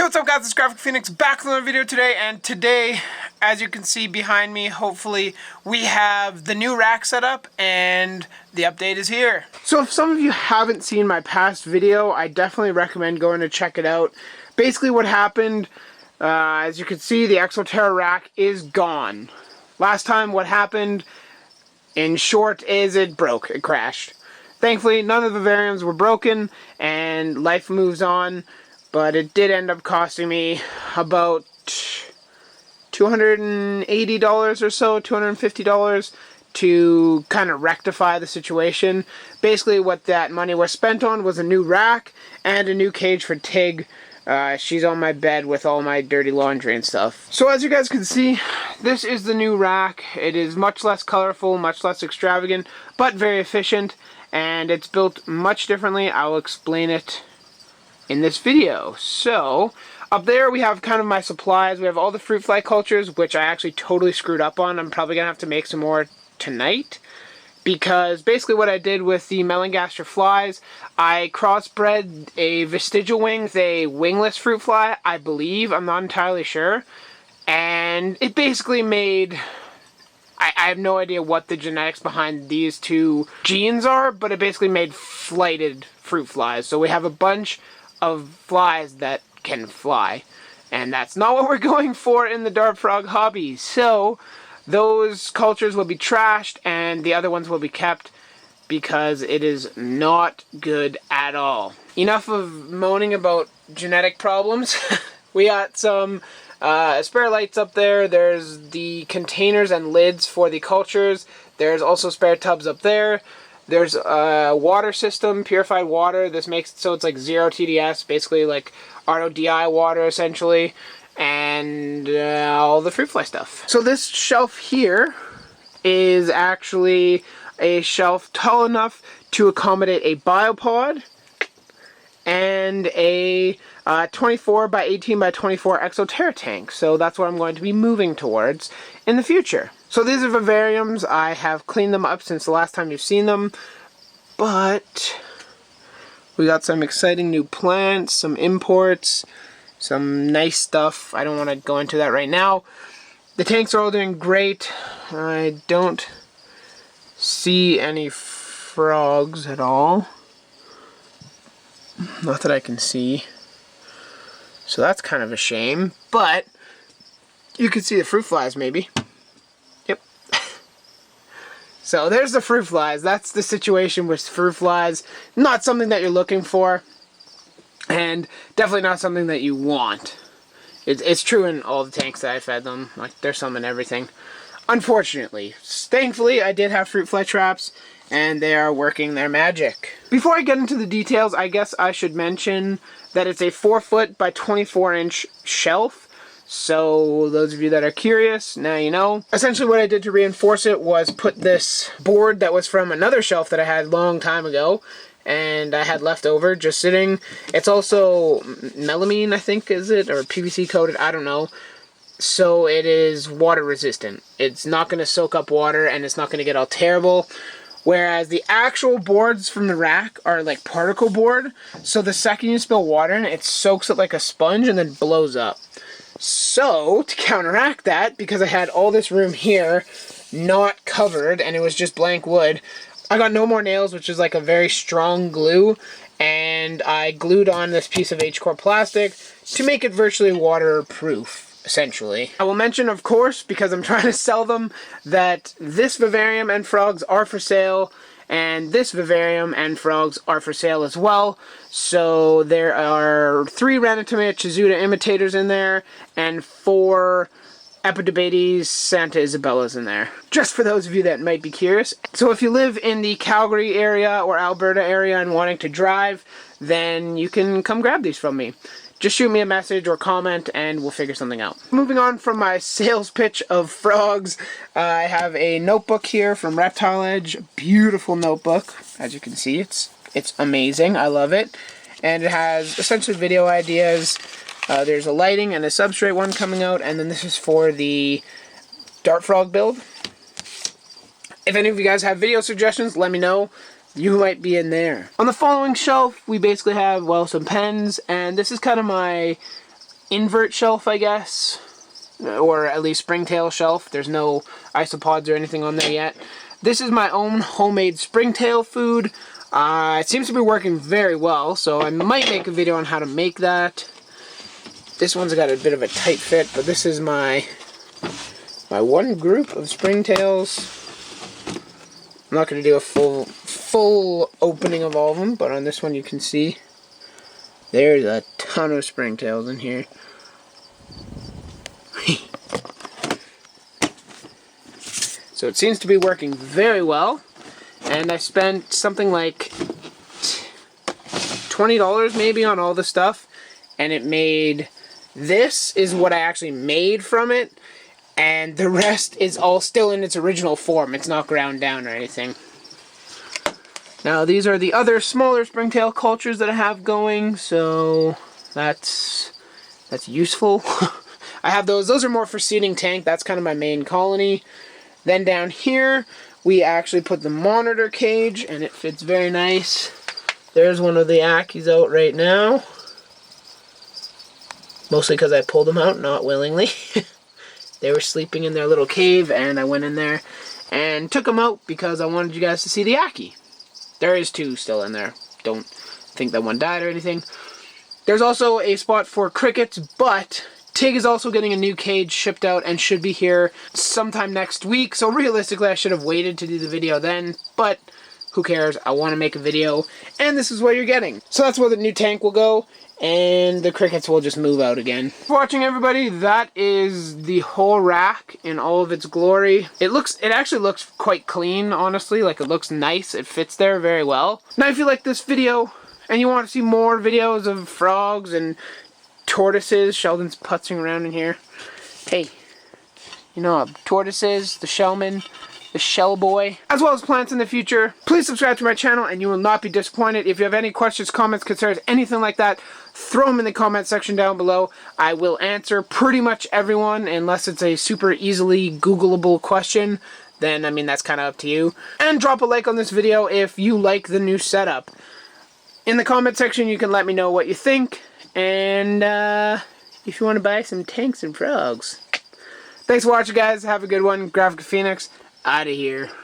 What's up guys, it's Graphic Phoenix back with another video today, and today, as you can see behind me, hopefully, we have the new rack set up and the update is here. So if some of you haven't seen my past video, I definitely recommend going to check it out. Basically what happened, as you can see, the Exoterra rack is gone. Last time what happened, in short, is it broke, it crashed. Thankfully, none of the Vivariums were broken and life moves on. But it did end up costing me about $280 or so, $250 to kind of rectify the situation. Basically what that money was spent on was a new rack and a new cage for Tig. She's on my bed with all my dirty laundry and stuff. So as you guys can see, this is the new rack. It is much less colorful, much less extravagant, but very efficient. And it's built much differently. I will explain it in this video. So up there we have kind of my supplies. We have all the fruit fly cultures, which I actually totally screwed up on. I'm probably gonna have to make some more tonight, because basically what I did with the melanogaster flies, I crossbred a vestigial wing with a wingless fruit fly, I believe. I'm not entirely sure. And it basically made, I have no idea what the genetics behind these two genes are, but it basically made flighted fruit flies. So we have a bunch of flies that can fly, and that's not what we're going for in the dart frog hobby. So those cultures will be trashed and the other ones will be kept, because it is not good at all. Enough of moaning about genetic problems. We got some spare lights up there. There's the containers and lids for the cultures. There's also spare tubs up there. There's a water system, purified water. This makes it so it's like 0 TDS, basically like RODI water essentially, and all the fruit fly stuff. So this shelf here is actually a shelf tall enough to accommodate a biopod and a 24 by 18 by 24 Exoterra tank. So that's what I'm going to be moving towards in the future. So these are vivariums. I have cleaned them up since the last time you've seen them, but we got some exciting new plants, some imports, some nice stuff. I don't want to go into that right now. The tanks are all doing great. I don't see any frogs at all. Not that I can see. So that's kind of a shame, but you can see the fruit flies maybe. Yep. So there's the fruit flies. That's the situation with fruit flies. Not something that you're looking for, and definitely not something that you want. It's true in all the tanks that I fed them. Like, there's some in everything. Unfortunately. Thankfully, I did have fruit fly traps, and they are working their magic. Before I get into the details, I guess I should mention that it's a 4-foot by 24-inch shelf. So those of you that are curious, now you know. Essentially what I did to reinforce it was put this board that was from another shelf that I had a long time ago, and I had left over just sitting. It's also melamine, I think, is it? Or PVC coated, I don't know. So it is water resistant. It's not going to soak up water, and it's not going to get all terrible. Whereas the actual boards from the rack are like particle board, so the second you spill water in it, it soaks it like a sponge and then blows up. So, to counteract that, because I had all this room here not covered and it was just blank wood, I got No More Nails, which is like a very strong glue, and I glued on this piece of H-core plastic to make it virtually waterproof, essentially. I will mention, of course, because I'm trying to sell them, that this vivarium and frogs are for sale, and this vivarium and frogs are for sale as well. So there are 3 Ranitomea Chizuta imitators in there, and 4 Epidebates Santa Isabellas in there. Just for those of you that might be curious. So if you live in the Calgary area or Alberta area and wanting to drive, then you can come grab these from me. Just shoot me a message or comment and we'll figure something out. Moving on from my sales pitch of frogs, I have a notebook here from Reptile Edge. Beautiful notebook. As you can see, it's amazing. I love it. And it has essentially video ideas. There's a lighting and a substrate one coming out, and then this is for the dart frog build. If any of you guys have video suggestions, let me know. You might be in there. On the following shelf, we basically have, well, some pens, and this is kind of my invert shelf, I guess. Or at least springtail shelf. There's no isopods or anything on there yet. This is my own homemade springtail food. It seems to be working very well, so I might make a video on how to make that. This one's got a bit of a tight fit, but this is my one group of springtails. I'm not going to do a full opening of all of them, but on this one you can see there's a ton of springtails in here. So it seems to be working very well, and I spent something like $20 maybe on all the stuff, and it made, this is what I actually made from it, and the rest is all still in its original form. It's not ground down or anything. Now these are the other smaller springtail cultures that I have going, so that's useful. I have those. Those are more for seeding tank. That's kind of my main colony. Then down here, we actually put the monitor cage, and it fits very nice. There's one of the Ackies out right now. Mostly because I pulled them out, not willingly. They were sleeping in their little cave, and I went in there and took them out because I wanted you guys to see the Ackie. There is 2 still in there. Don't think that one died or anything. There's also a spot for crickets, but Tig is also getting a new cage shipped out and should be here sometime next week. So realistically, I should have waited to do the video then, but who cares? I want to make a video, and this is what you're getting. So that's where the new tank will go, and the crickets will just move out again. For watching, everybody, that is the whole rack in all of its glory. It actually looks quite clean, honestly. Like, it looks nice. It fits there very well. Now, if you like this video and you want to see more videos of frogs and tortoises, Sheldon's putzing around in here. Hey, you know, tortoises, the shellman, the shell boy, as well as plants in the future. Please subscribe to my channel and you will not be disappointed. If you have any questions, comments, concerns, anything like that, throw them in the comment section down below. I will answer pretty much everyone, unless it's a super easily Googleable question. Then, I mean, that's kind of up to you. And drop a like on this video if you like the new setup. In the comment section, you can let me know what you think. And if you want to buy some tanks and frogs. Thanks for watching, guys. Have a good one. Graphic Phoenix, out of here.